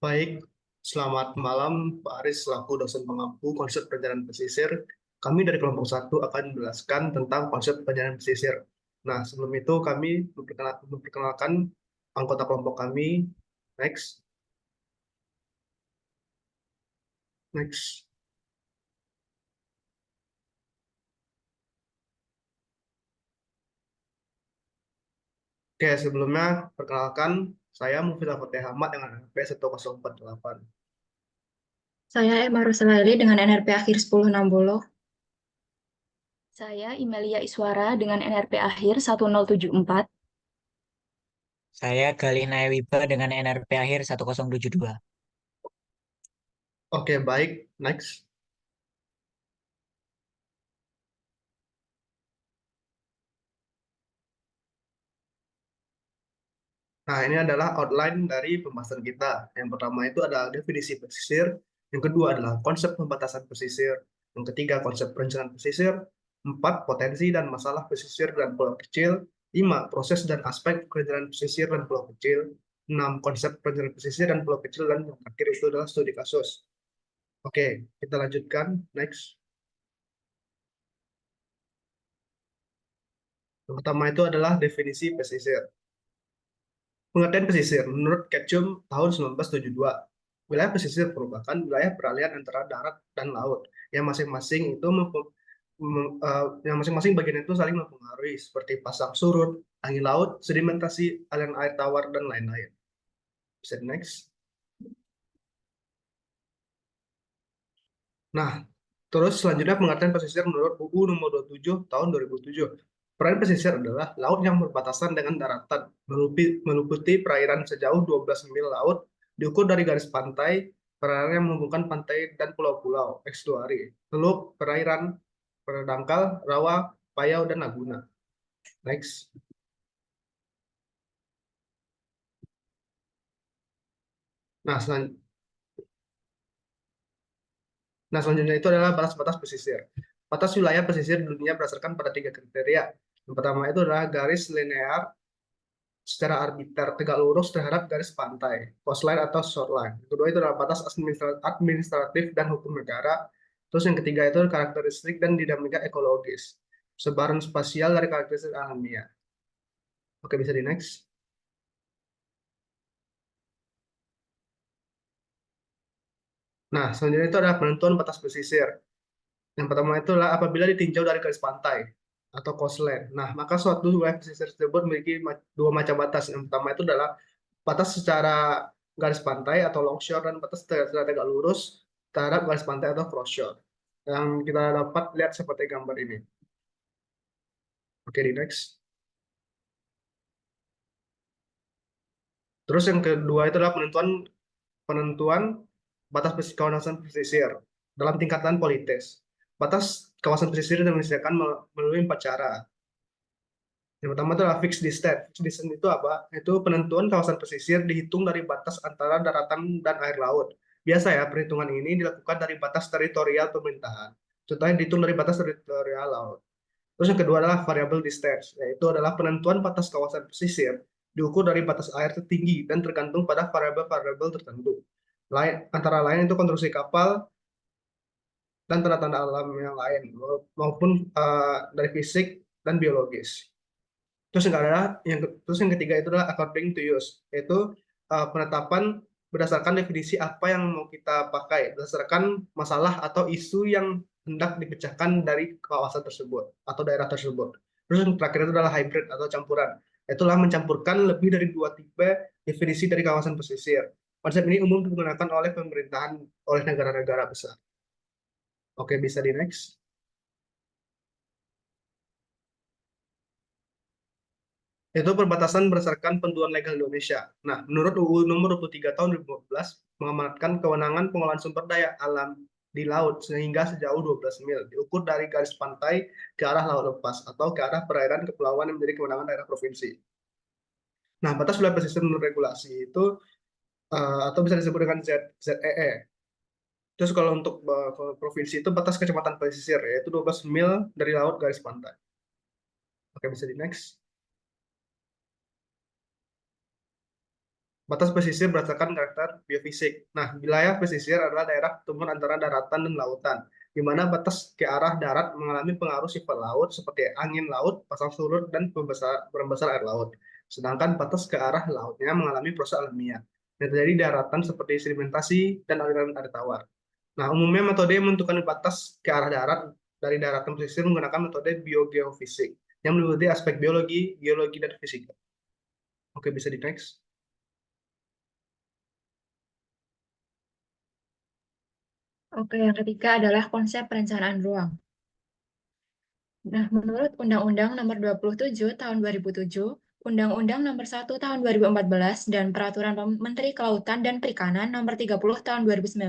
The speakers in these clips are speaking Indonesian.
Baik, selamat malam Pak Aris selaku dosen pengampu konsep perjalanan pesisir. Kami dari kelompok satu akan menjelaskan tentang konsep perjalanan pesisir. Nah, sebelum itu kami memperkenalkan anggota kelompok kami. Next, next. Oke, sebelumnya perkenalkan saya Mufidah Fatih Ahmad dengan NRP 1048. Saya Emma Roselaili dengan NRP akhir 1060. Saya Imelia Iswara dengan NRP akhir 1074. Saya Galih Nayawiba dengan NRP akhir 1072. Oke, baik. Next. Nah, ini adalah outline dari pembahasan kita. Yang pertama itu adalah definisi pesisir, yang kedua adalah konsep pembatasan pesisir, yang ketiga konsep perencanaan pesisir, empat potensi dan masalah pesisir dan pulau kecil, lima proses dan aspek perencanaan pesisir dan pulau kecil, enam konsep perencanaan pesisir dan pulau kecil, dan yang terakhir itu adalah studi kasus. Oke, kita lanjutkan. Next. Yang pertama itu adalah definisi pesisir. Pengertian pesisir, menurut Ketchum tahun 1972, wilayah pesisir merupakan wilayah peralihan antara darat dan laut, yang masing-masing itu yang masing-masing bagian itu saling mempengaruhi, seperti pasang surut, angin laut, sedimentasi, aliran air tawar, dan lain-lain. Bisa next. Nah, terus selanjutnya pengertian pesisir menurut UU nomor 27 tahun 2007. Peran pesisir adalah laut yang berbatasan dengan daratan, meliputi perairan sejauh 12 mil laut, diukur dari garis pantai, perairan yang menghubungkan pantai dan pulau-pulau, estuari, teluk, perairan, dangkal, rawa, payau, dan laguna. Next. Nah, selanjutnya itu adalah batas-batas pesisir. Batas wilayah pesisir di dunia berdasarkan pada tiga kriteria. Yang pertama itu adalah garis linear secara arbiter tegak lurus terhadap garis pantai, coastline atau shoreline. Yang kedua itu adalah batas administratif dan hukum negara. Terus yang ketiga itu karakteristik dan dinamika ekologis. Sebaran spasial dari karakteristik alamiah. Oke, bisa di next. Nah, selanjutnya itu adalah penentuan batas pesisir. Yang pertama itu adalah apabila ditinjau dari garis pantai atau coastline. Nah, maka suatu wilayah pesisir tersebut memiliki dua macam batas. Yang pertama itu adalah batas secara garis pantai atau longshore dan batas secara tegak lurus terhadap garis pantai atau crossshore. Yang kita dapat lihat seperti gambar ini. Oke, di next. Terus yang kedua itu adalah penentuan batas kawasan pesisir dalam tingkatan politis. Batas kawasan pesisir didefinisikan melalui empat cara. Yang pertama itu adalah fixed distance. Fixed distance itu apa? Itu penentuan kawasan pesisir dihitung dari batas antara daratan dan air laut. Biasa ya, perhitungan ini dilakukan dari batas teritorial pemerintahan. Contohnya dihitung dari batas teritorial laut. Terus yang kedua adalah variable distance, yaitu adalah penentuan batas kawasan pesisir diukur dari batas air tertinggi dan tergantung pada variabel-variabel tertentu. Antara lain itu konstruksi kapal dan tanda-tanda alam yang lain, maupun dari fisik dan biologis. Terus yang ketiga itu adalah according to use, yaitu penetapan berdasarkan definisi apa yang mau kita pakai, berdasarkan masalah atau isu yang hendak dipecahkan dari kawasan tersebut atau daerah tersebut. Terus yang terakhir itu adalah hybrid atau campuran, itulah mencampurkan lebih dari dua tipe definisi dari kawasan pesisir. Konsep ini umum digunakan oleh pemerintahan oleh negara-negara besar. Oke, bisa di next. Yaitu perbatasan berdasarkan penentuan legal Indonesia. Nah, menurut UU nomor 23 tahun 2015 mengamanatkan kewenangan pengelolaan sumber daya alam di laut sehingga sejauh 12 mil diukur dari garis pantai ke arah laut lepas atau ke arah perairan kepulauan yang menjadi kewenangan daerah provinsi. Nah, batas wilayah pesisir menurut regulasi itu atau bisa disebut dengan ZEE. Terus kalau untuk provinsi itu batas kecamatan pesisir yaitu 12 mil dari laut garis pantai. Oke, bisa di next. Batas pesisir berdasarkan karakter biofisik. Nah, wilayah pesisir adalah daerah pertemuan antara daratan dan lautan, di mana batas ke arah darat mengalami pengaruh sifat laut seperti angin laut, pasang surut, dan pembesar air laut. Sedangkan batas ke arah lautnya mengalami proses alamiah, yang terjadi di daratan seperti sedimentasi dan aliran air tawar. Nah, umumnya metode menentukan batas ke arah darat dari daratan pesisir menggunakan metode biogeofisik, yang meliputi aspek biologi, geologi, dan fisika. Oke, bisa di next. Oke, yang ketiga adalah konsep perencanaan ruang. Nah, menurut Undang-Undang Nomor 27 Tahun 2007, Undang-Undang Nomor 1 Tahun 2014, dan Peraturan Menteri Kelautan dan Perikanan Nomor 30 Tahun 2019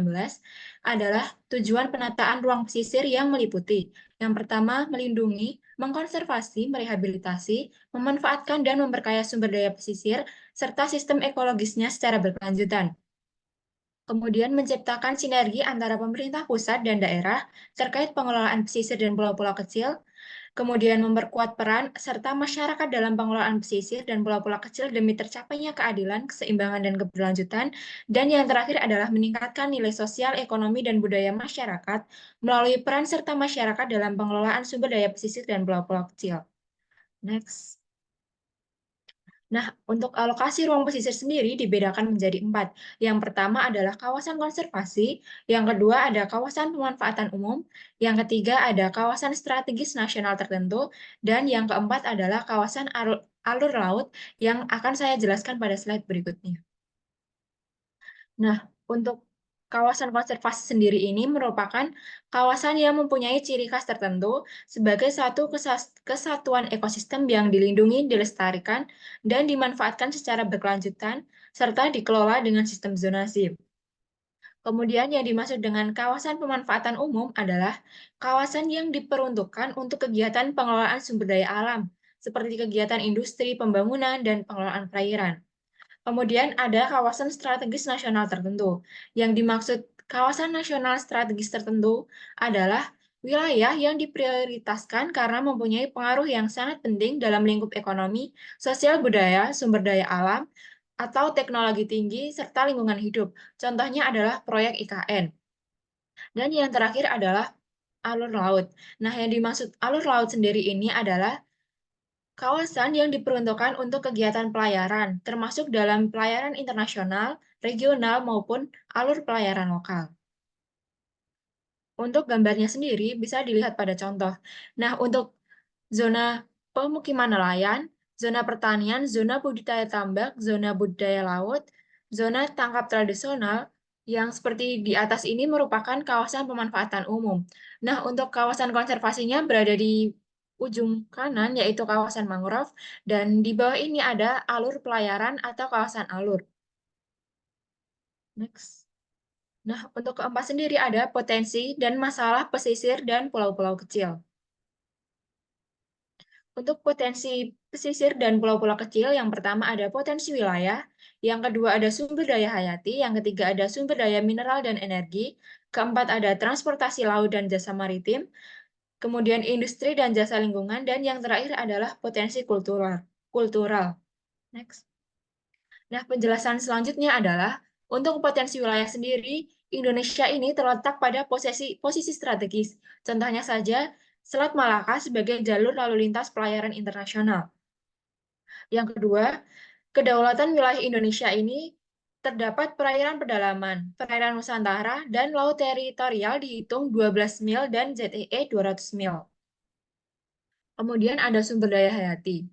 adalah tujuan penataan ruang pesisir yang meliputi: yang pertama, melindungi, mengkonservasi, merehabilitasi, memanfaatkan, dan memperkaya sumber daya pesisir, serta sistem ekologisnya secara berkelanjutan. Kemudian menciptakan sinergi antara pemerintah pusat dan daerah terkait pengelolaan pesisir dan pulau-pulau kecil, kemudian memperkuat peran serta masyarakat dalam pengelolaan pesisir dan pulau-pulau kecil demi tercapainya keadilan, keseimbangan, dan keberlanjutan, dan yang terakhir adalah meningkatkan nilai sosial, ekonomi, dan budaya masyarakat melalui peran serta masyarakat dalam pengelolaan sumber daya pesisir dan pulau-pulau kecil. Next. Nah, untuk alokasi ruang pesisir sendiri dibedakan menjadi 4. Yang pertama adalah kawasan konservasi, yang kedua ada kawasan pemanfaatan umum, yang ketiga ada kawasan strategis nasional tertentu, dan yang keempat adalah kawasan alur laut yang akan saya jelaskan pada slide berikutnya. Nah, untuk kawasan konservasi sendiri ini merupakan kawasan yang mempunyai ciri khas tertentu sebagai satu kesatuan ekosistem yang dilindungi, dilestarikan, dan dimanfaatkan secara berkelanjutan, serta dikelola dengan sistem zonasi. Kemudian yang dimaksud dengan kawasan pemanfaatan umum adalah kawasan yang diperuntukkan untuk kegiatan pengelolaan sumber daya alam, seperti kegiatan industri, pembangunan, dan pengelolaan perairan. Kemudian ada kawasan strategis nasional tertentu. Yang dimaksud kawasan nasional strategis tertentu adalah wilayah yang diprioritaskan karena mempunyai pengaruh yang sangat penting dalam lingkup ekonomi, sosial budaya, sumber daya alam, atau teknologi tinggi, serta lingkungan hidup. Contohnya adalah proyek IKN. Dan yang terakhir adalah alur laut. Nah, yang dimaksud alur laut sendiri ini adalah kawasan yang diperuntukkan untuk kegiatan pelayaran, termasuk dalam pelayaran internasional, regional, maupun alur pelayaran lokal. Untuk gambarnya sendiri bisa dilihat pada contoh. Nah, untuk zona pemukiman nelayan, zona pertanian, zona budidaya tambak, zona budidaya laut, zona tangkap tradisional, yang seperti di atas ini merupakan kawasan pemanfaatan umum. Nah, untuk kawasan konservasinya berada di ujung kanan, yaitu kawasan mangrove, dan di bawah ini ada alur pelayaran atau kawasan alur. Next. Nah, untuk keempat sendiri ada potensi dan masalah pesisir dan pulau-pulau kecil. Untuk potensi pesisir dan pulau-pulau kecil, yang pertama ada potensi wilayah, yang kedua ada sumber daya hayati, yang ketiga ada sumber daya mineral dan energi, keempat ada transportasi laut dan jasa maritim, kemudian industri dan jasa lingkungan, dan yang terakhir adalah potensi kultural. Next. Nah, penjelasan selanjutnya adalah untuk potensi wilayah sendiri, Indonesia ini terletak pada posisi strategis. Contohnya saja, Selat Malaka sebagai jalur lalu lintas pelayaran internasional. Yang kedua, kedaulatan wilayah Indonesia ini terdapat perairan pedalaman, perairan Nusantara, dan laut teritorial dihitung 12 mil dan ZEE 200 mil. Kemudian ada sumber daya hayati.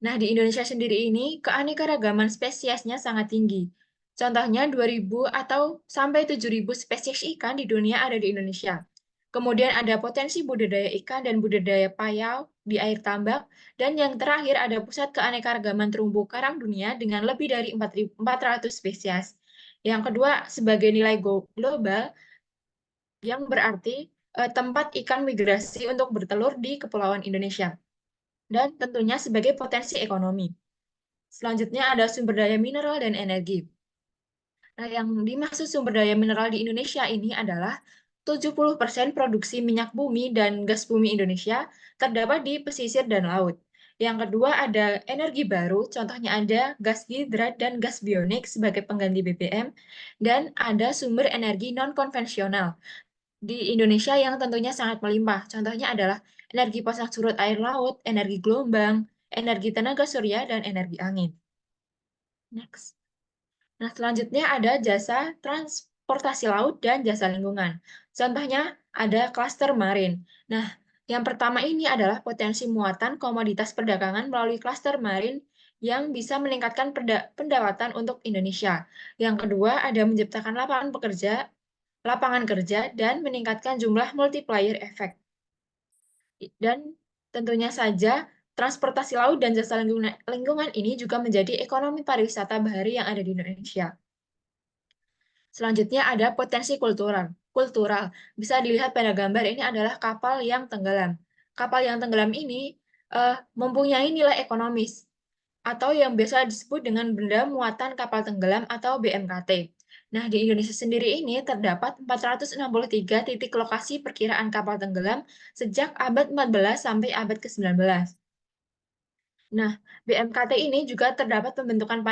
Nah, di Indonesia sendiri ini keanekaragaman spesiesnya sangat tinggi. Contohnya 2.000 atau sampai 7.000 spesies ikan di dunia ada di Indonesia. Kemudian ada potensi budidaya ikan dan budidaya payau di air tambak. Dan yang terakhir ada pusat keanekaragaman terumbu karang dunia dengan lebih dari 400 spesies. Yang kedua, sebagai nilai global, yang berarti tempat ikan migrasi untuk bertelur di Kepulauan Indonesia. Dan tentunya sebagai potensi ekonomi. Selanjutnya ada sumber daya mineral dan energi. Nah, yang dimaksud sumber daya mineral di Indonesia ini adalah 70% produksi minyak bumi dan gas bumi Indonesia terdapat di pesisir dan laut. Yang kedua ada energi baru, contohnya ada gas hidrat dan gas bionik sebagai pengganti BBM, dan ada sumber energi non-konvensional di Indonesia yang tentunya sangat melimpah. Contohnya adalah energi pasang surut air laut, energi gelombang, energi tenaga surya, dan energi angin. Next. Nah, selanjutnya ada jasa transportasi laut dan jasa lingkungan. Contohnya ada klaster marin. Nah, yang pertama ini adalah potensi muatan komoditas perdagangan melalui klaster marin yang bisa meningkatkan pendapatan untuk Indonesia. Yang kedua ada menciptakan lapangan kerja dan meningkatkan jumlah multiplier effect. Dan tentunya saja transportasi laut dan jasa lingkungan ini juga menjadi ekonomi pariwisata bahari yang ada di Indonesia. Selanjutnya ada potensi kultural. Bisa dilihat pada gambar ini adalah kapal yang tenggelam. Kapal yang tenggelam ini mempunyai nilai ekonomis atau yang biasa disebut dengan benda muatan kapal tenggelam atau BMKT. Nah, di Indonesia sendiri ini terdapat 463 titik lokasi perkiraan kapal tenggelam sejak abad 14 sampai abad ke-19. Nah, BMKT ini juga terdapat pembentukan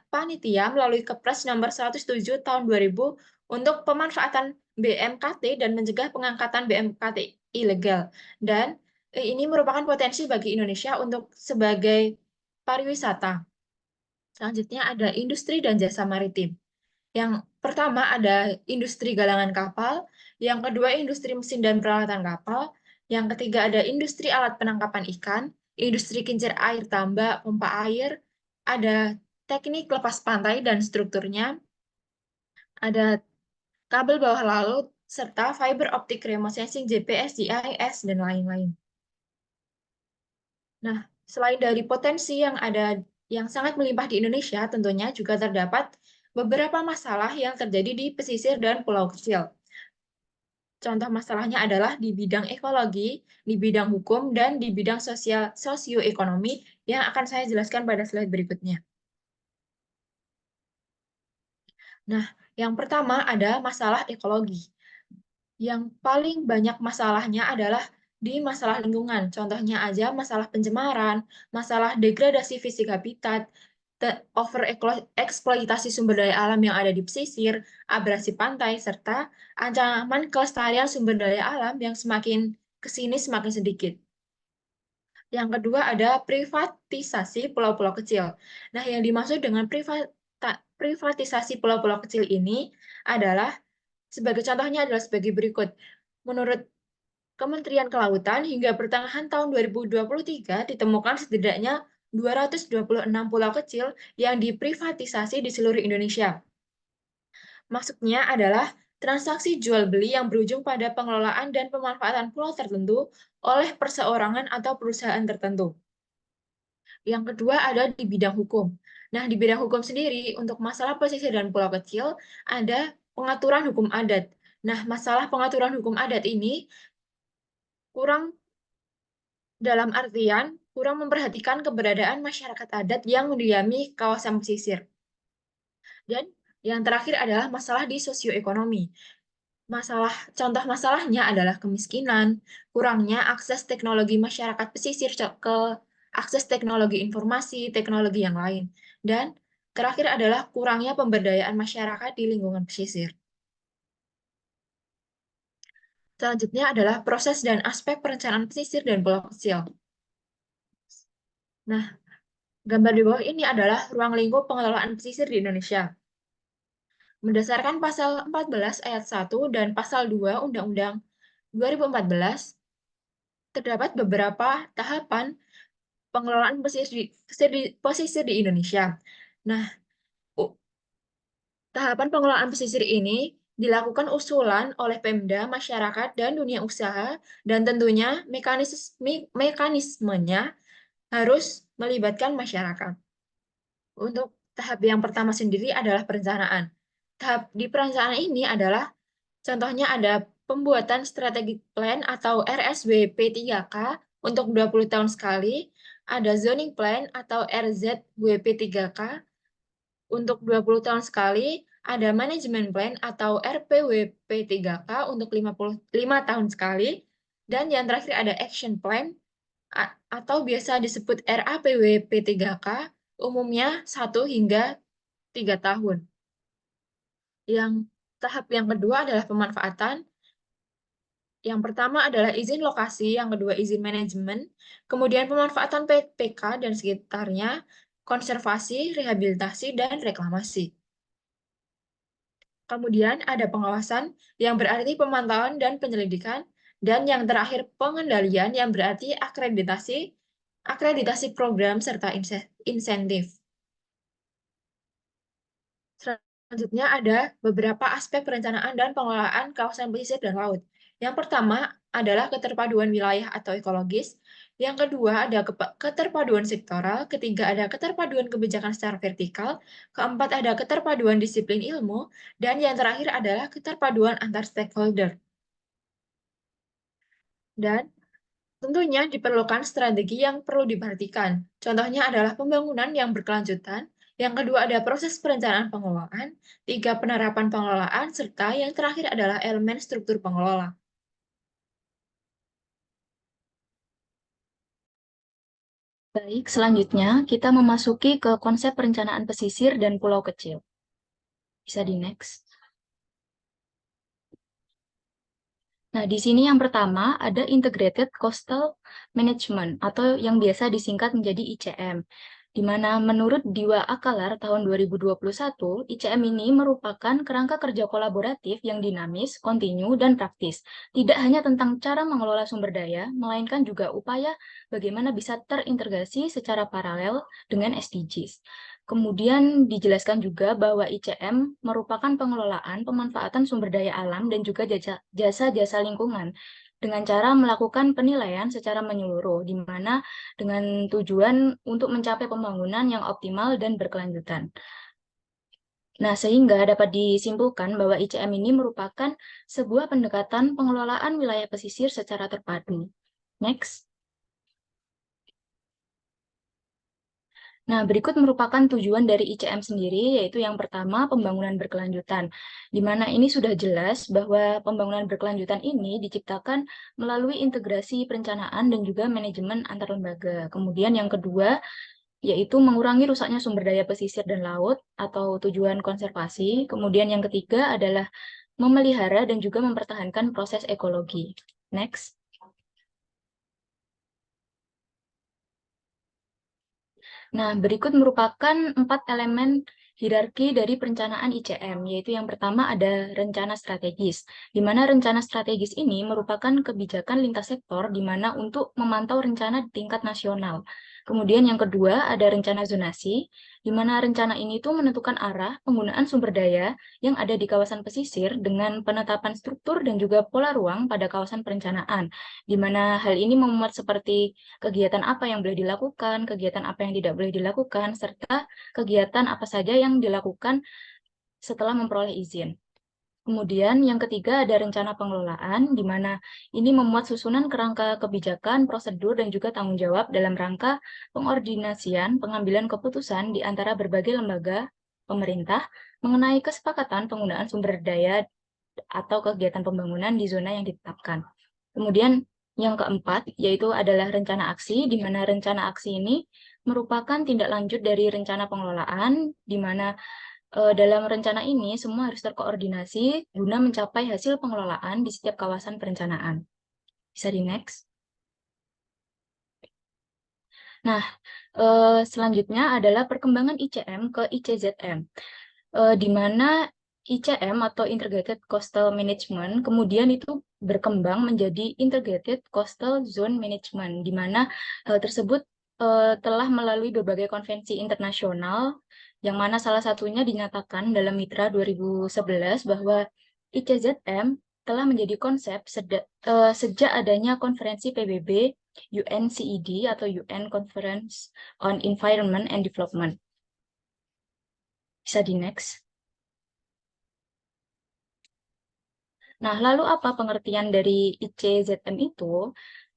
panitia melalui Kepres nomor 107 tahun 2000 untuk pemanfaatan BMKT dan mencegah pengangkatan BMKT ilegal. Dan ini merupakan potensi bagi Indonesia untuk sebagai pariwisata. Selanjutnya ada industri dan jasa maritim. Yang pertama ada industri galangan kapal, yang kedua industri mesin dan peralatan kapal, yang ketiga ada industri alat penangkapan ikan, industri kincir air tambak, pompa air, ada teknik lepas pantai dan strukturnya, ada kabel bawah laut, serta fiber optic remote sensing, GPS, GIS, dan lain-lain. Nah, selain dari potensi yang ada yang sangat melimpah di Indonesia, tentunya juga terdapat beberapa masalah yang terjadi di pesisir dan pulau kecil. Contoh masalahnya adalah di bidang ekologi, di bidang hukum, dan di bidang sosioekonomi yang akan saya jelaskan pada slide berikutnya. Nah, yang pertama ada masalah ekologi. Yang paling banyak masalahnya adalah di masalah lingkungan. Contohnya aja masalah pencemaran, masalah degradasi fisik habitat, eksploitasi sumber daya alam yang ada di pesisir, abrasi pantai, serta ancaman kelestarian sumber daya alam yang semakin kesini semakin sedikit. Yang kedua ada privatisasi pulau-pulau kecil. Nah, yang dimaksud dengan privatisasi pulau-pulau kecil ini adalah sebagai contohnya adalah sebagai berikut. Menurut Kementerian Kelautan, hingga pertengahan tahun 2023 ditemukan setidaknya 226 pulau kecil yang diprivatisasi di seluruh Indonesia. Maksudnya adalah transaksi jual beli yang berujung pada pengelolaan dan pemanfaatan pulau tertentu oleh perseorangan atau perusahaan tertentu. Yang kedua ada di bidang hukum. Nah, di bidang hukum sendiri, untuk masalah pesisir dan pulau kecil, ada pengaturan hukum adat. Nah, masalah pengaturan hukum adat ini kurang dalam artian kurang memperhatikan keberadaan masyarakat adat yang mendiami kawasan pesisir. Dan yang terakhir adalah masalah di sosioekonomi. Contoh masalahnya adalah kemiskinan, kurangnya akses teknologi masyarakat pesisir ke akses teknologi informasi, teknologi yang lain. Dan terakhir adalah kurangnya pemberdayaan masyarakat di lingkungan pesisir. Selanjutnya adalah proses dan aspek perencanaan pesisir dan pulau kecil. Nah, gambar di bawah ini adalah ruang lingkup pengelolaan pesisir di Indonesia. Berdasarkan pasal 14 ayat 1 dan pasal 2 Undang-Undang 2014, terdapat beberapa tahapan pengelolaan pesisir di Indonesia. Nah, tahapan pengelolaan pesisir ini dilakukan usulan oleh Pemda, masyarakat, dan dunia usaha, dan tentunya mekanismenya harus melibatkan masyarakat. Untuk tahap yang pertama sendiri adalah perencanaan. Tahap di perencanaan ini adalah contohnya ada pembuatan strategic plan atau RSWP 3K untuk 20 tahun sekali, ada zoning plan atau RZWP 3K untuk 20 tahun sekali, ada management plan atau RPWP 3K untuk 55 tahun sekali, dan yang terakhir ada action plan atau biasa disebut RAPW P3K, umumnya 1 hingga 3 tahun. Tahap yang kedua adalah pemanfaatan. Yang pertama adalah izin lokasi, yang kedua izin manajemen, kemudian pemanfaatan PPK dan sekitarnya, konservasi, rehabilitasi, dan reklamasi. Kemudian ada pengawasan yang berarti pemantauan dan penyelidikan, dan yang terakhir pengendalian yang berarti akreditasi program serta insentif. Selanjutnya ada beberapa aspek perencanaan dan pengelolaan kawasan pesisir dan laut. Yang pertama adalah keterpaduan wilayah atau ekologis. Yang kedua ada keterpaduan sektoral. Ketiga ada keterpaduan kebijakan secara vertikal. Keempat ada keterpaduan disiplin ilmu. Dan yang terakhir adalah keterpaduan antar stakeholder. Dan tentunya diperlukan strategi yang perlu diperhatikan. Contohnya adalah pembangunan yang berkelanjutan. Yang kedua ada proses perencanaan pengelolaan. 3 penerapan pengelolaan. Serta yang terakhir adalah elemen struktur pengelola. Baik, selanjutnya kita memasuki ke konsep perencanaan pesisir dan pulau kecil. Bisa di next. Nah, di sini yang pertama ada Integrated Coastal Management atau yang biasa disingkat menjadi ICM. Di mana menurut Diwa Akalar tahun 2021, ICM ini merupakan kerangka kerja kolaboratif yang dinamis, kontinu, dan praktis. Tidak hanya tentang cara mengelola sumber daya, melainkan juga upaya bagaimana bisa terintegrasi secara paralel dengan SDGs. Kemudian dijelaskan juga bahwa ICM merupakan pengelolaan pemanfaatan sumber daya alam dan juga jasa-jasa lingkungan dengan cara melakukan penilaian secara menyeluruh, di mana dengan tujuan untuk mencapai pembangunan yang optimal dan berkelanjutan. Nah, sehingga dapat disimpulkan bahwa ICM ini merupakan sebuah pendekatan pengelolaan wilayah pesisir secara terpadu. Next. Nah, berikut merupakan tujuan dari ICM sendiri, yaitu yang pertama, pembangunan berkelanjutan, di mana ini sudah jelas bahwa pembangunan berkelanjutan ini diciptakan melalui integrasi perencanaan dan juga manajemen antar lembaga. Kemudian yang kedua, yaitu mengurangi rusaknya sumber daya pesisir dan laut atau tujuan konservasi. Kemudian yang ketiga adalah memelihara dan juga mempertahankan proses ekologi. Next. Nah, berikut merupakan 4 elemen hierarki dari perencanaan ICM, yaitu yang pertama ada rencana strategis, di mana rencana strategis ini merupakan kebijakan lintas sektor di mana untuk memantau rencana di tingkat nasional. Kemudian yang kedua ada rencana zonasi, di mana rencana ini tuh menentukan arah penggunaan sumber daya yang ada di kawasan pesisir dengan penetapan struktur dan juga pola ruang pada kawasan perencanaan, di mana hal ini memuat seperti kegiatan apa yang boleh dilakukan, kegiatan apa yang tidak boleh dilakukan, serta kegiatan apa saja yang dilakukan setelah memperoleh izin. Kemudian yang ketiga ada rencana pengelolaan, di mana ini memuat susunan kerangka kebijakan, prosedur, dan juga tanggung jawab dalam rangka pengordinasian pengambilan keputusan di antara berbagai lembaga pemerintah mengenai kesepakatan penggunaan sumber daya atau kegiatan pembangunan di zona yang ditetapkan. Kemudian yang keempat, yaitu adalah rencana aksi, di mana rencana aksi ini merupakan tindak lanjut dari rencana pengelolaan, di mana dalam rencana ini semua harus terkoordinasi guna mencapai hasil pengelolaan di setiap kawasan perencanaan. Bisa di next. Nah, selanjutnya adalah perkembangan ICM ke ICZM, di mana ICM atau Integrated Coastal Management kemudian itu berkembang menjadi Integrated Coastal Zone Management, di mana hal tersebut telah melalui berbagai konvensi internasional, yang mana salah satunya dinyatakan dalam Mitra 2011 bahwa ICZM telah menjadi konsep sejak adanya konferensi PBB UNCED atau UN Conference on Environment and Development. Bisa di next. Nah, lalu apa pengertian dari ICZM itu?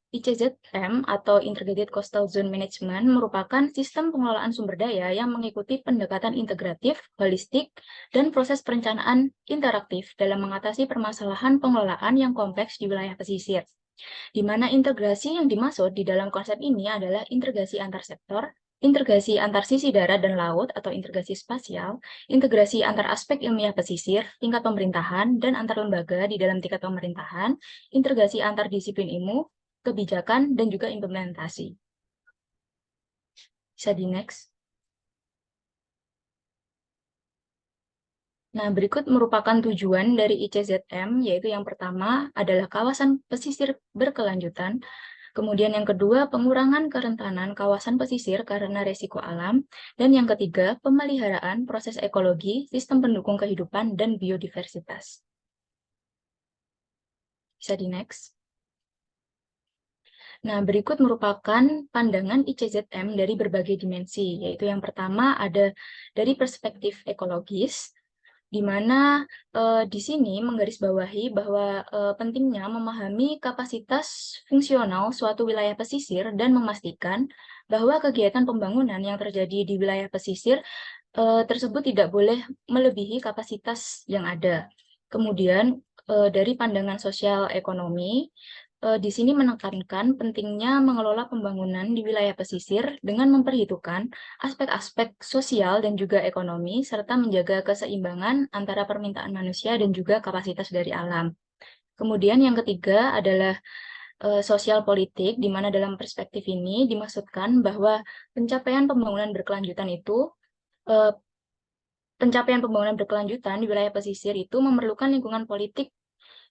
ICZM atau Integrated Coastal Zone Management merupakan sistem pengelolaan sumber daya yang mengikuti pendekatan integratif, holistik, dan proses perencanaan interaktif dalam mengatasi permasalahan pengelolaan yang kompleks di wilayah pesisir. di mana integrasi yang dimaksud di dalam konsep ini adalah integrasi antar sektor, integrasi antar sisi darat dan laut atau integrasi spasial, integrasi antar aspek ilmiah pesisir, tingkat pemerintahan, dan antar lembaga di dalam tingkat pemerintahan, integrasi antar disiplin ilmu, kebijakan, dan juga implementasi. Bisa di next. Nah, berikut merupakan tujuan dari ICZM, yaitu yang pertama adalah kawasan pesisir berkelanjutan, kemudian yang kedua pengurangan kerentanan kawasan pesisir karena resiko alam, dan yang ketiga pemeliharaan proses ekologi, sistem pendukung kehidupan, dan biodiversitas. Bisa di next. Nah, berikut merupakan pandangan ICZM dari berbagai dimensi, yaitu yang pertama ada dari perspektif ekologis, di mana di sini menggarisbawahi bahwa pentingnya memahami kapasitas fungsional suatu wilayah pesisir dan memastikan bahwa kegiatan pembangunan yang terjadi di wilayah pesisir tersebut tidak boleh melebihi kapasitas yang ada. Kemudian dari pandangan sosial ekonomi, di sini menekankan pentingnya mengelola pembangunan di wilayah pesisir dengan memperhitungkan aspek-aspek sosial dan juga ekonomi, serta menjaga keseimbangan antara permintaan manusia dan juga kapasitas dari alam. Kemudian yang ketiga adalah sosial politik, di mana dalam perspektif ini dimaksudkan bahwa pencapaian pembangunan berkelanjutan itu pencapaian pembangunan berkelanjutan di wilayah pesisir itu memerlukan lingkungan politik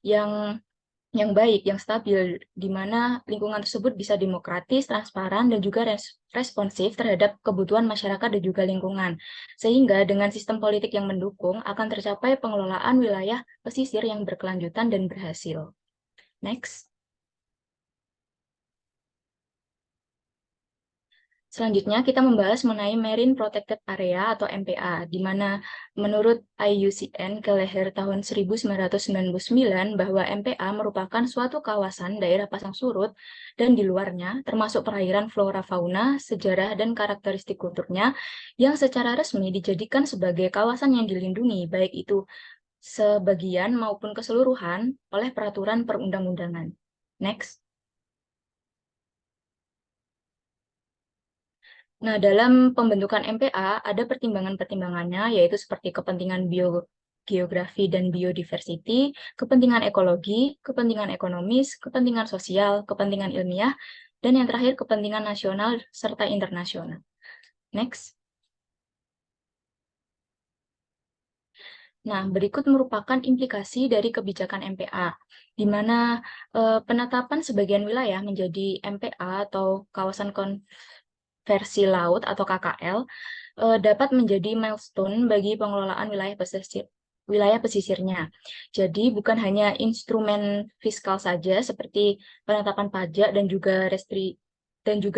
yang baik, yang stabil, di mana lingkungan tersebut bisa demokratis, transparan, dan juga responsif terhadap kebutuhan masyarakat dan juga lingkungan. Sehingga dengan sistem politik yang mendukung akan tercapai pengelolaan wilayah pesisir yang berkelanjutan dan berhasil. Next. Selanjutnya, kita membahas mengenai Marine Protected Area atau MPA, di mana menurut IUCN Kelleher tahun 1999 bahwa MPA merupakan suatu kawasan daerah pasang surut dan di luarnya, termasuk perairan flora fauna, sejarah, dan karakteristik kulturnya, yang secara resmi dijadikan sebagai kawasan yang dilindungi, baik itu sebagian maupun keseluruhan oleh peraturan perundang-undangan. Next. Nah, dalam pembentukan MPA ada pertimbangan-pertimbangannya, yaitu seperti kepentingan biogeografi dan biodiversity, kepentingan ekologi, kepentingan ekonomis, kepentingan sosial, kepentingan ilmiah, dan yang terakhir kepentingan nasional serta internasional. Next. Nah, berikut merupakan implikasi dari kebijakan MPA, di mana penetapan sebagian wilayah menjadi MPA atau kawasan konversi laut atau KKL dapat menjadi milestone bagi pengelolaan wilayah pesisirnya. Jadi bukan hanya instrumen fiskal saja seperti penetapan pajak dan juga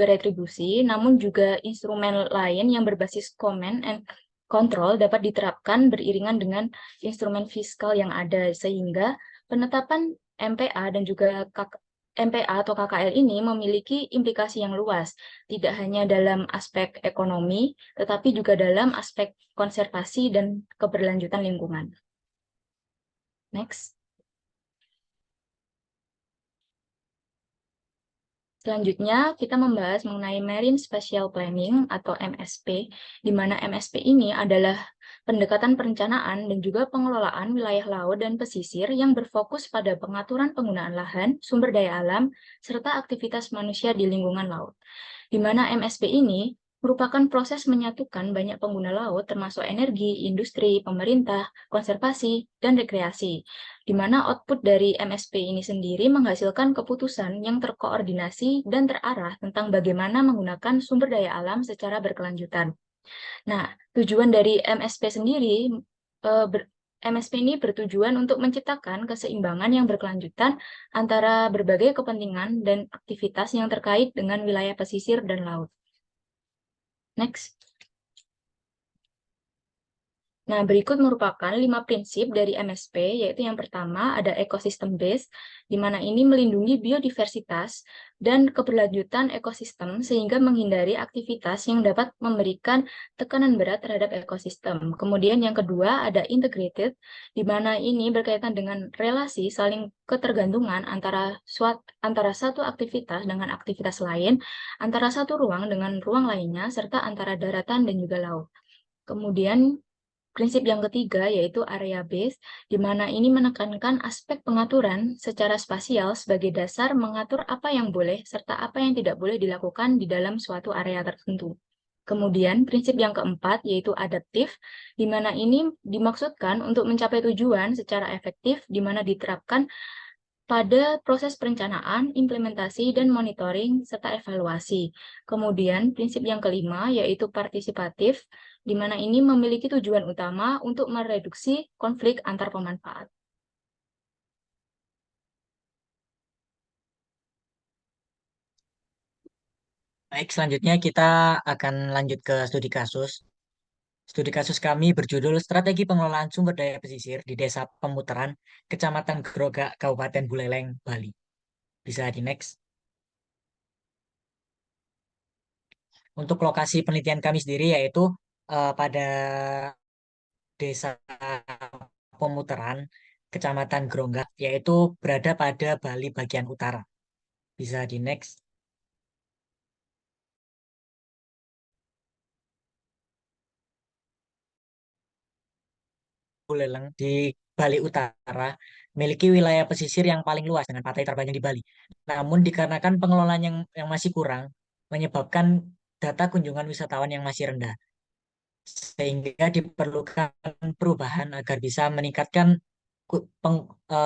retribusi, namun juga instrumen lain yang berbasis command and control dapat diterapkan beriringan dengan instrumen fiskal yang ada, sehingga penetapan MPA dan juga MPA atau KKL ini memiliki implikasi yang luas, tidak hanya dalam aspek ekonomi, tetapi juga dalam aspek konservasi dan keberlanjutan lingkungan. Next. Selanjutnya, kita membahas mengenai Marine Spatial Planning atau MSP, di mana MSP ini adalah pendekatan perencanaan dan juga pengelolaan wilayah laut dan pesisir yang berfokus pada pengaturan penggunaan lahan, sumber daya alam, serta aktivitas manusia di lingkungan laut. Di mana MSP ini merupakan proses menyatukan banyak pengguna laut termasuk energi, industri, pemerintah, konservasi, dan rekreasi, di mana output dari MSP ini sendiri menghasilkan keputusan yang terkoordinasi dan terarah tentang bagaimana menggunakan sumber daya alam secara berkelanjutan. Nah, tujuan dari MSP sendiri, MSP ini bertujuan untuk menciptakan keseimbangan yang berkelanjutan antara berbagai kepentingan dan aktivitas yang terkait dengan wilayah pesisir dan laut. Next. Nah, berikut merupakan 5 prinsip dari MSP, yaitu yang pertama ada ekosistem base, di mana ini melindungi biodiversitas dan keberlanjutan ekosistem sehingga menghindari aktivitas yang dapat memberikan tekanan berat terhadap ekosistem. Kemudian yang kedua ada integrated, di mana ini berkaitan dengan relasi saling ketergantungan antara satu aktivitas dengan aktivitas lain, antara satu ruang dengan ruang lainnya, serta antara daratan dan juga laut. Kemudian prinsip yang ketiga yaitu area base, di mana ini menekankan aspek pengaturan secara spasial sebagai dasar mengatur apa yang boleh serta apa yang tidak boleh dilakukan di dalam suatu area tertentu. Kemudian prinsip yang keempat yaitu adaptif, di mana ini dimaksudkan untuk mencapai tujuan secara efektif, di mana diterapkan pada proses perencanaan, implementasi, dan monitoring, serta evaluasi. Kemudian, prinsip yang kelima yaitu partisipatif, di mana ini memiliki tujuan utama untuk mereduksi konflik antar pemanfaat. Baik, selanjutnya kita akan lanjut ke studi kasus. Studi kasus kami berjudul Strategi Pengelolaan Sumber Daya Pesisir di Desa Pemutaran, Kecamatan Grogak, Kabupaten Buleleng, Bali. Bisa di next. Untuk lokasi penelitian kami sendiri yaitu pada Desa Pemutaran, Kecamatan Gronggak, yaitu berada pada Bali bagian utara. Bisa di next. Buleleng di Bali Utara memiliki wilayah pesisir yang paling luas dengan pantai terpanjang di Bali. Namun dikarenakan pengelolaan yang masih kurang, menyebabkan data kunjungan wisatawan yang masih rendah. Sehingga diperlukan perubahan agar bisa meningkatkan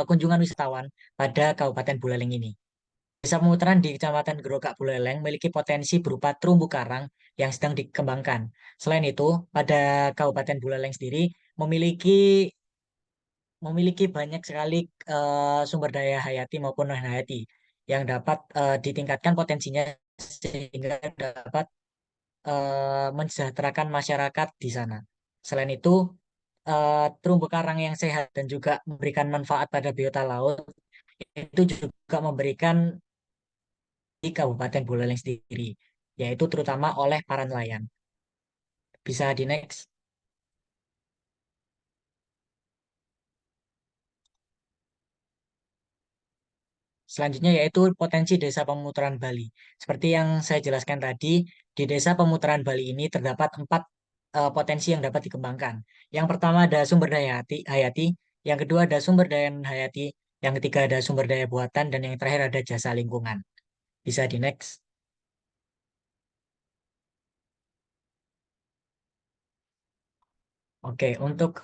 kunjungan wisatawan pada Kabupaten Buleleng ini. Desa Pemutaran di Kecamatan Gerogak Buleleng memiliki potensi berupa terumbu karang yang sedang dikembangkan. Selain itu, pada Kabupaten Buleleng sendiri memiliki memiliki banyak sekali sumber daya hayati maupun non hayati yang dapat ditingkatkan potensinya sehingga dapat mensejahterakan masyarakat di sana. Selain itu, terumbu karang yang sehat dan juga memberikan manfaat pada biota laut itu juga memberikan di Kabupaten Buleleng sendiri, yaitu terutama oleh para nelayan. Bisa di next. Selanjutnya yaitu potensi Desa Pemutaran Bali. Seperti yang saya jelaskan tadi, di Desa Pemutaran Bali ini terdapat 4 potensi yang dapat dikembangkan. Yang pertama ada sumber daya hayati, yang kedua ada sumber daya non hayati, yang ketiga ada sumber daya buatan, dan yang terakhir ada jasa lingkungan. Bisa di next. Oke, untuk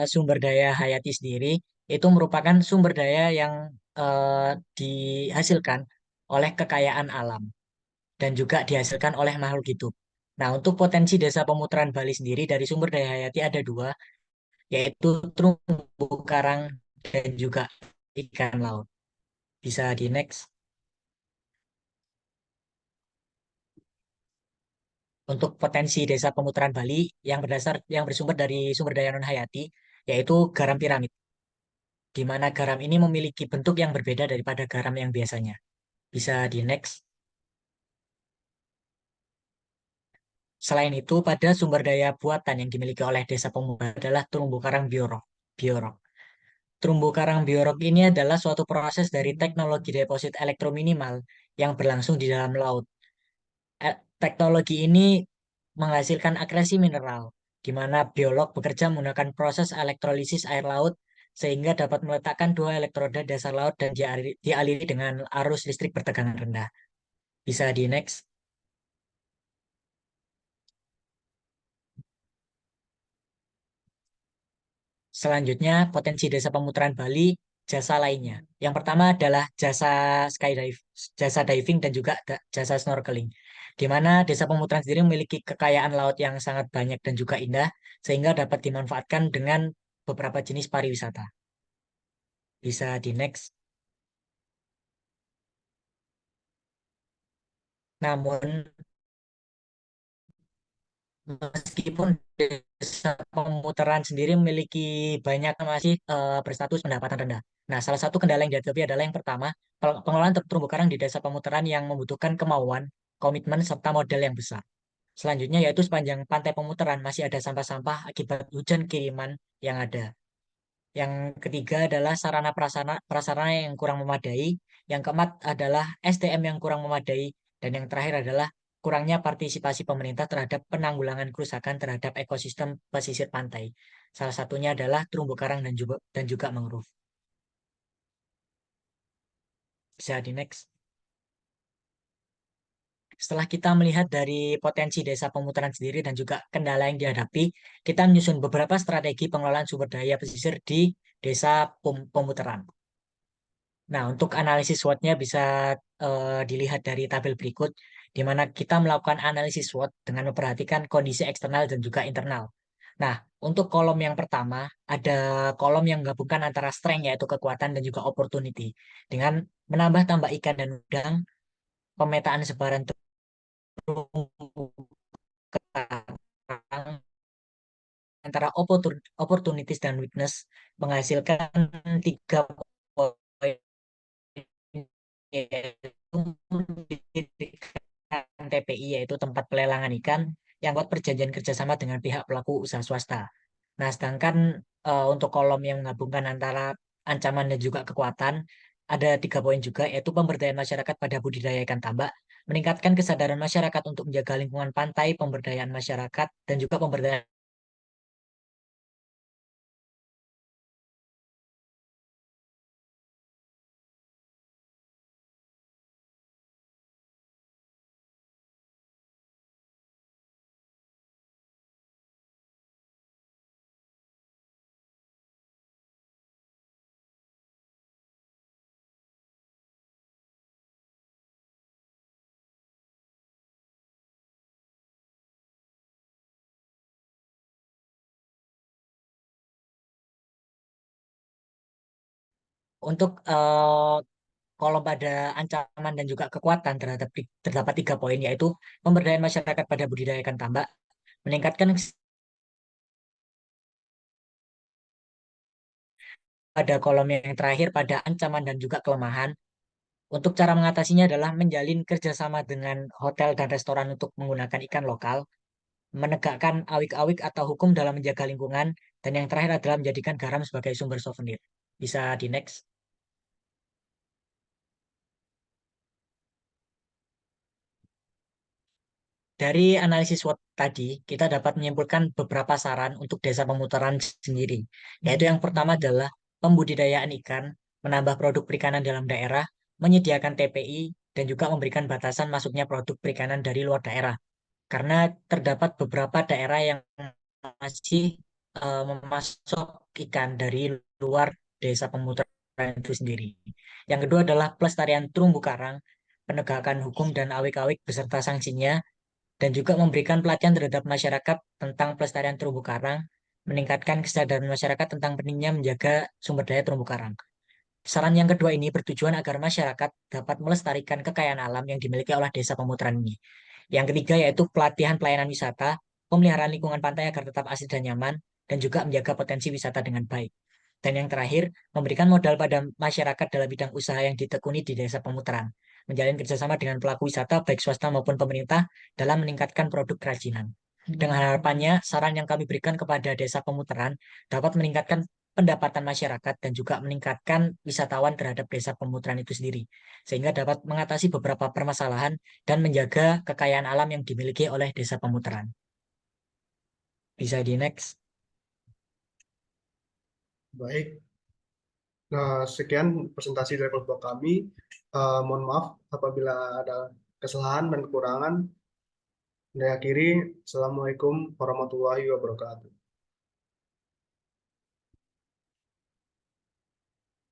sumber daya hayati sendiri, itu merupakan sumber daya yang dihasilkan oleh kekayaan alam dan juga dihasilkan oleh makhluk hidup. Nah, untuk potensi Desa Pemutaran Bali sendiri dari sumber daya hayati ada dua, yaitu terumbu karang dan juga ikan laut. Bisa di next. Untuk potensi Desa Pemutaran Bali yang bersumber dari sumber daya non hayati, yaitu garam piramid, di mana garam ini memiliki bentuk yang berbeda daripada garam yang biasanya. Bisa di next. Selain itu, pada sumber daya buatan yang dimiliki oleh Desa Pemutaran adalah terumbu karang biorok. Terumbu karang biorok ini adalah suatu proses dari teknologi deposit elektrominimal yang berlangsung di dalam laut. Teknologi ini menghasilkan akresi mineral, di mana biolog bekerja menggunakan proses elektrolisis air laut sehingga dapat meletakkan dua elektroda dasar laut dan dialiri dengan arus listrik bertegangan rendah. Bisa di next. Selanjutnya, potensi Desa Pemutaran Bali, jasa lainnya. Yang pertama adalah jasa diving dan juga jasa snorkeling. Di mana Desa Pemutaran sendiri memiliki kekayaan laut yang sangat banyak dan juga indah, sehingga dapat dimanfaatkan dengan beberapa jenis pariwisata. Bisa di next. Namun, meskipun desa pemutaran sendiri memiliki banyak masih berstatus pendapatan rendah. Nah, salah satu kendala yang dihadapi adalah yang pertama, pengelolaan terumbu karang di desa pemutaran yang membutuhkan kemauan, komitmen, serta modal yang besar. Selanjutnya yaitu sepanjang pantai pemutaran masih ada sampah-sampah akibat hujan kiriman yang ada. Yang ketiga adalah sarana prasarana, prasarana yang kurang memadai. Yang keempat adalah SDM yang kurang memadai. Dan yang terakhir adalah kurangnya partisipasi pemerintah terhadap penanggulangan kerusakan terhadap ekosistem pesisir pantai. Salah satunya adalah terumbu karang dan juga mangrove. Bisa di next. Setelah kita melihat dari potensi desa pemutaran sendiri dan juga kendala yang dihadapi, kita menyusun beberapa strategi pengelolaan sumber daya pesisir di desa pemutaran. Nah, untuk analisis SWOT-nya bisa dilihat dari tabel berikut, di mana kita melakukan analisis SWOT dengan memperhatikan kondisi eksternal dan juga internal. Nah, untuk kolom yang pertama, ada kolom yang menggabungkan antara strength, yaitu kekuatan, dan juga opportunity. Dengan menambah tambah ikan dan udang, pemetaan sebaran terumbu karang antara opportunities dan weakness menghasilkan 3 poin, yaitu mendirikan TPI, yaitu tempat pelelangan ikan yang buat perjanjian kerjasama dengan pihak pelaku usaha swasta. Nah, sedangkan untuk kolom yang menggabungkan antara ancaman dan juga kekuatan, ada 3 poin juga, yaitu pemberdayaan masyarakat pada budidaya ikan tambak, meningkatkan kesadaran masyarakat untuk menjaga lingkungan pantai, pemberdayaan masyarakat, dan juga pemberdayaan untuk kolom pada ancaman dan juga kekuatan terdapat 3 poin, yaitu pemberdayaan masyarakat pada budidaya ikan tambak, meningkatkan pada kolom yang terakhir pada ancaman dan juga kelemahan. Untuk cara mengatasinya adalah menjalin kerjasama dengan hotel dan restoran untuk menggunakan ikan lokal, menegakkan awik-awik atau hukum dalam menjaga lingkungan, dan yang terakhir adalah menjadikan garam sebagai sumber souvenir. Bisa di next. Dari analisis SWOT tadi, kita dapat menyimpulkan beberapa saran untuk desa pemutaran sendiri, yaitu yang pertama adalah pembudidayaan ikan, menambah produk perikanan dalam daerah, menyediakan TPI, dan juga memberikan batasan masuknya produk perikanan dari luar daerah. Karena terdapat beberapa daerah yang masih memasok ikan dari luar desa pemutaran itu sendiri. Yang kedua adalah pelestarian terumbu karang, penegakan hukum dan awik-awik beserta sanksinya, dan juga memberikan pelatihan terhadap masyarakat tentang pelestarian terumbu karang, meningkatkan kesadaran masyarakat tentang pentingnya menjaga sumber daya terumbu karang. Saran yang kedua ini bertujuan agar masyarakat dapat melestarikan kekayaan alam yang dimiliki oleh desa pemutaran ini. Yang ketiga yaitu pelatihan pelayanan wisata, pemeliharaan lingkungan pantai agar tetap asri dan nyaman, dan juga menjaga potensi wisata dengan baik. Dan yang terakhir, memberikan modal pada masyarakat dalam bidang usaha yang ditekuni di desa pemutaran, menjalin kerjasama dengan pelaku wisata, baik swasta maupun pemerintah, dalam meningkatkan produk kerajinan. Dengan harapannya, saran yang kami berikan kepada desa pemutaran dapat meningkatkan pendapatan masyarakat dan juga meningkatkan wisatawan terhadap desa pemutaran itu sendiri, sehingga dapat mengatasi beberapa permasalahan dan menjaga kekayaan alam yang dimiliki oleh desa pemutaran. Bisa di next. Baik. Nah, sekian presentasi dari kelompok kami. Mohon maaf apabila ada kesalahan dan kekurangan. Dari akhiri, Assalamualaikum warahmatullahi wabarakatuh.